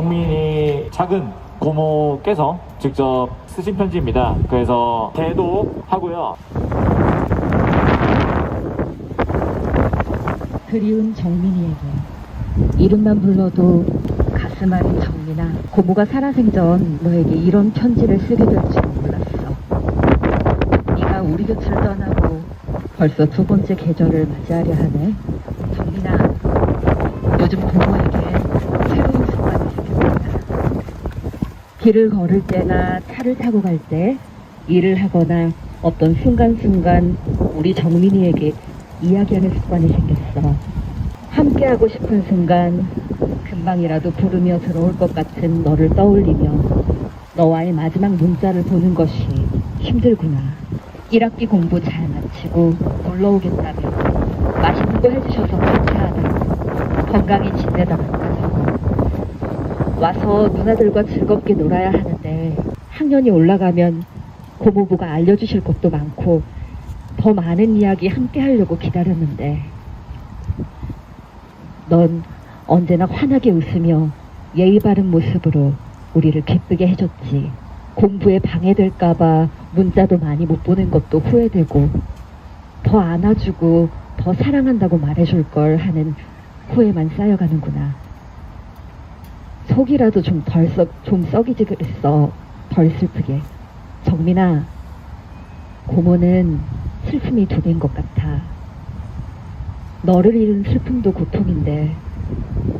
정민이 작은 고모께서 직접 쓰신 편지입니다. 그래서 대도하고요. 그리운 정민이에게 이름만 불러도 가슴 아린 정민아, 고모가 살아생전 너에게 이런 편지를 쓰게 될 줄은 몰랐어. 네가 우리 곁을 떠나고 벌써 두 번째 계절을 맞이하려 하네. 정민아, 요즘 고모에게 새로운 습관이 생겼다. 길을 걸을 때나 차를 타고 갈 때, 일을 하거나 어떤 순간순간 우리 정민이에게 이야기하는 습관이 생겼어. 함께하고 싶은 순간 금방이라도 부르며 들어올 것 같은 너를 떠올리며 너와의 마지막 문자를 보는 것이 힘들구나. 1학기 공부 잘 마치고 놀러오겠다며 맛있는 거 해주셔서 감사하다. 건강히 지내다가 와서 누나들과 즐겁게 놀아야 하는데 학년이 올라가면 고모부가 알려주실 것도 많고 더 많은 이야기 함께 하려고 기다렸는데 넌 언제나 환하게 웃으며 예의 바른 모습으로 우리를 기쁘게 해줬지. 공부에 방해될까봐 문자도 많이 못 보낸 것도 후회되고 더 안아주고 더 사랑한다고 말해줄 걸 하는 후회만 쌓여가는구나. 속이라도 좀 썩이지 그랬어. 덜 슬프게. 정민아, 고모는 슬픔이 두 배인 것 같아. 너를 잃은 슬픔도 고통인데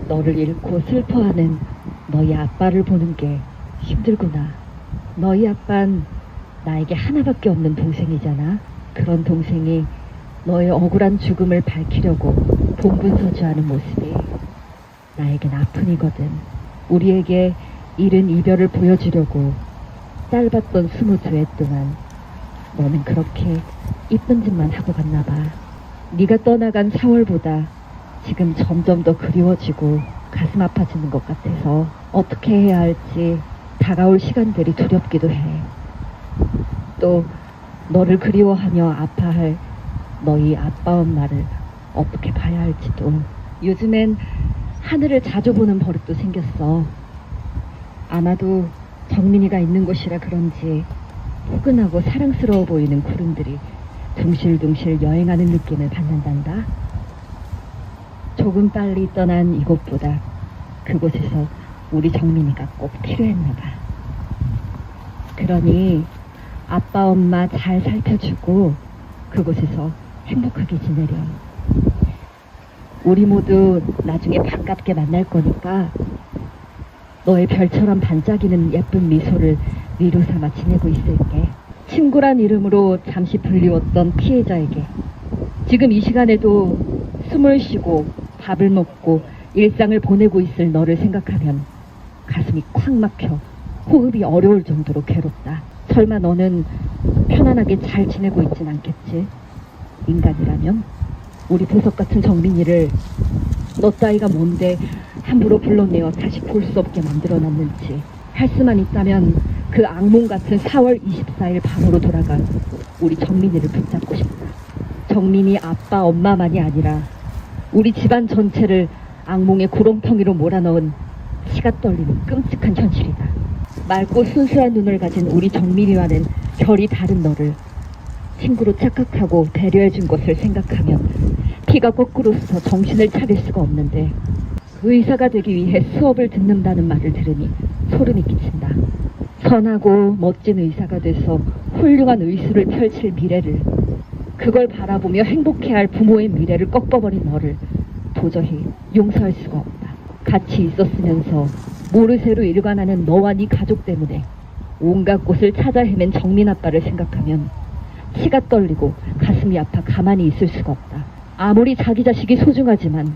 너를 잃고 슬퍼하는 너희 아빠를 보는 게 힘들구나. 너희 아빠는 나에게 하나밖에 없는 동생이잖아. 그런 동생이 너의 억울한 죽음을 밝히려고 동분서주하는 모습이 나에겐 아픔이거든. 우리에게 이른 이별을 보여주려고 짧았던 22회 동안 너는 그렇게 이쁜 짓만 하고 갔나 봐. 네가 떠나간 4월보다 지금 점점 더 그리워지고 가슴 아파지는 것 같아서 어떻게 해야 할지 다가올 시간들이 두렵기도 해. 또 너를 그리워하며 아파할 너희 아빠 엄마를 어떻게 봐야 할지도. 요즘엔 하늘을 자주 보는 버릇도 생겼어. 아마도 정민이가 있는 곳이라 그런지 포근하고 사랑스러워 보이는 구름들이 둥실둥실 여행하는 느낌을 받는단다. 조금 빨리 떠난 이곳보다 그곳에서 우리 정민이가 꼭 필요했나 봐. 그러니 아빠 엄마 잘 살펴주고 그곳에서 행복하게 지내렴. 우리 모두 나중에 반갑게 만날 거니까 너의 별처럼 반짝이는 예쁜 미소를 위로 삼아 지내고 있을게. 친구란 이름으로 잠시 불리웠던 피해자에게 지금 이 시간에도 숨을 쉬고 밥을 먹고 일상을 보내고 있을 너를 생각하면 가슴이 콱 막혀 호흡이 어려울 정도로 괴롭다. 설마 너는 편안하게 잘 지내고 있진 않겠지? 인간이라면? 우리 보석 같은 정민이를 너 따위가 뭔데 함부로 불러내어 다시 볼 수 없게 만들어놨는지 할 수만 있다면 그 악몽 같은 4월 24일 밤으로 돌아가 우리 정민이를 붙잡고 싶다. 정민이 아빠 엄마만이 아니라 우리 집안 전체를 악몽의 구렁텅이로 몰아넣은 치가 떨리는 끔찍한 현실이다. 맑고 순수한 눈을 가진 우리 정민이와는 결이 다른 너를 친구로 착각하고 배려해준 것을 생각하면 피가 거꾸로 서 정신을 차릴 수가 없는데 의사가 되기 위해 수업을 듣는다는 말을 들으니 소름이 끼친다. 선하고 멋진 의사가 돼서 훌륭한 의술을 펼칠 미래를, 그걸 바라보며 행복해할 부모의 미래를 꺾어버린 너를 도저히 용서할 수가 없다. 같이 있었으면서 모르쇠로 일관하는 너와 네 가족 때문에 온갖 곳을 찾아 헤맨 정민 아빠를 생각하면 치가 떨리고 가슴이 아파 가만히 있을 수가 없다. 아무리 자기 자식이 소중하지만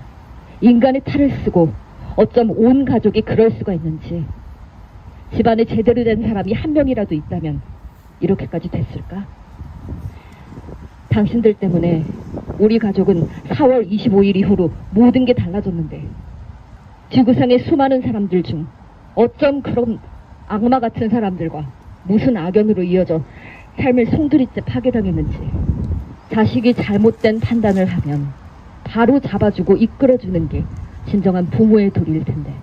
인간의 탈을 쓰고 어쩜 온 가족이 그럴 수가 있는지. 집안에 제대로 된 사람이 한 명이라도 있다면 이렇게까지 됐을까? 당신들 때문에 우리 가족은 4월 25일 이후로 모든 게 달라졌는데 지구상의 수많은 사람들 중 어쩜 그런 악마 같은 사람들과 무슨 악연으로 이어져 삶을 송두리째 파괴당했는지. 자식이 잘못된 판단을 하면 바로 잡아주고 이끌어주는 게 진정한 부모의 도리일 텐데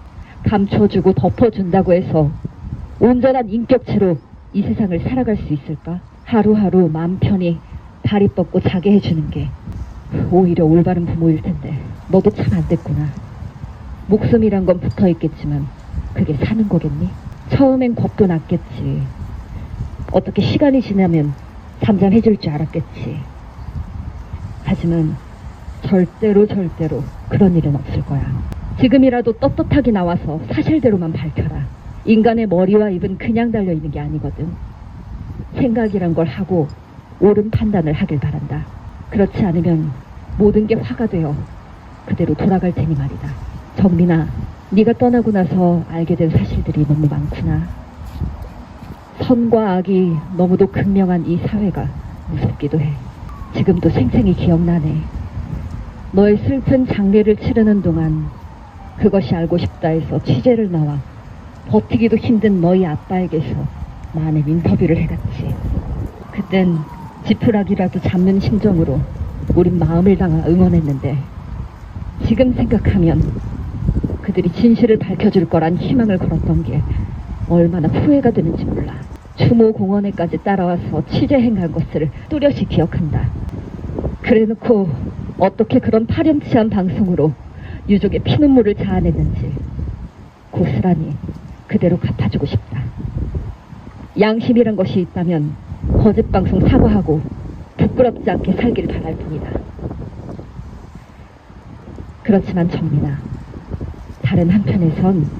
감춰주고 덮어준다고 해서 온전한 인격체로 이 세상을 살아갈 수 있을까? 하루하루 마음 편히 다리 뻗고 자게 해주는 게 오히려 올바른 부모일 텐데 너도 참 안 됐구나. 목숨이란 건 붙어있겠지만 그게 사는 거겠니? 처음엔 겁도 났겠지. 어떻게 시간이 지나면 잠잠해질 줄 알았겠지. 하지만 절대로 그런 일은 없을 거야. 지금이라도 떳떳하게 나와서 사실대로만 밝혀라. 인간의 머리와 입은 그냥 달려있는 게 아니거든. 생각이란 걸 하고 옳은 판단을 하길 바란다. 그렇지 않으면 모든 게 화가 되어 그대로 돌아갈 테니 말이다. 정민아, 네가 떠나고 나서 알게 된 사실들이 너무 많구나. 선과 악이 너무도 극명한 이 사회가 무섭기도 해. 지금도 생생히 기억나네. 너의 슬픈 장례를 치르는 동안 그것이 알고 싶다 해서 취재를 나와 버티기도 힘든 너희 아빠에게서 많은 인터뷰를 해갔지. 그땐 지푸라기라도 잡는 심정으로 우린 마음을 담아 응원했는데 지금 생각하면 그들이 진실을 밝혀줄 거란 희망을 걸었던 게 얼마나 후회가 되는지 몰라. 추모 공원에까지 따라와서 취재행한 것을 뚜렷이 기억한다. 그래놓고 어떻게 그런 파렴치한 방송으로 유족의 피눈물을 자아냈는지 고스란히 그대로 갚아주고 싶다. 양심이란 것이 있다면 거짓 방송 사과하고 부끄럽지 않게 살길 바랄 뿐이다. 그렇지만 정민아, 다른 한편에선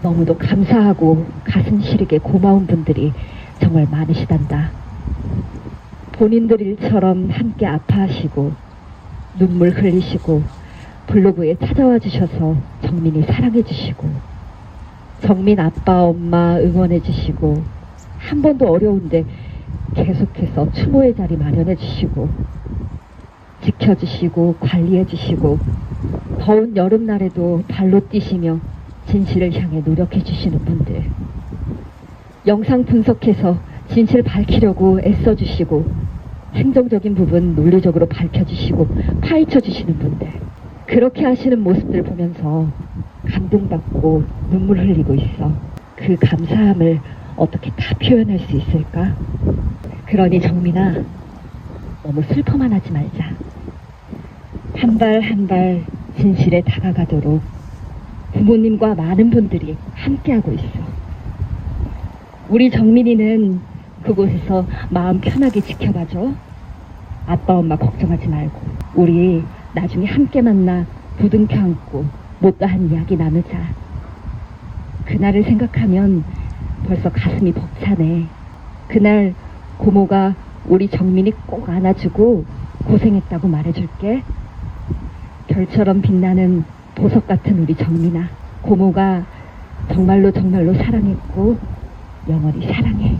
너무도 감사하고 가슴 시리게 고마운 분들이 정말 많으시단다. 본인들 일처럼 함께 아파하시고 눈물 흘리시고 블로그에 찾아와 주셔서 정민이 사랑해 주시고 정민 아빠 엄마 응원해 주시고 한 번도 어려운데 계속해서 추모의 자리 마련해 주시고 지켜주시고 관리해 주시고 더운 여름날에도 발로 뛰시며 진실을 향해 노력해 주시는 분들, 영상 분석해서 진실 밝히려고 애써주시고 행정적인 부분 논리적으로 밝혀주시고 파헤쳐 주시는 분들, 그렇게 하시는 모습들 보면서 감동받고 눈물 흘리고 있어. 그 감사함을 어떻게 다 표현할 수 있을까? 그러니 정민아, 너무 슬퍼만 하지 말자. 한 발 한 발 진실에 다가가도록 부모님과 많은 분들이 함께하고 있어. 우리 정민이는 그곳에서 마음 편하게 지켜봐줘. 아빠 엄마 걱정하지 말고 우리 나중에 함께 만나 부둥켜 안고 못다한 이야기 나누자. 그날을 생각하면 벌써 가슴이 벅차네. 그날 고모가 우리 정민이 꼭 안아주고 고생했다고 말해줄게. 별처럼 빛나는 보석 같은 우리 정민아, 고모가 정말로 사랑했고 영원히 사랑해.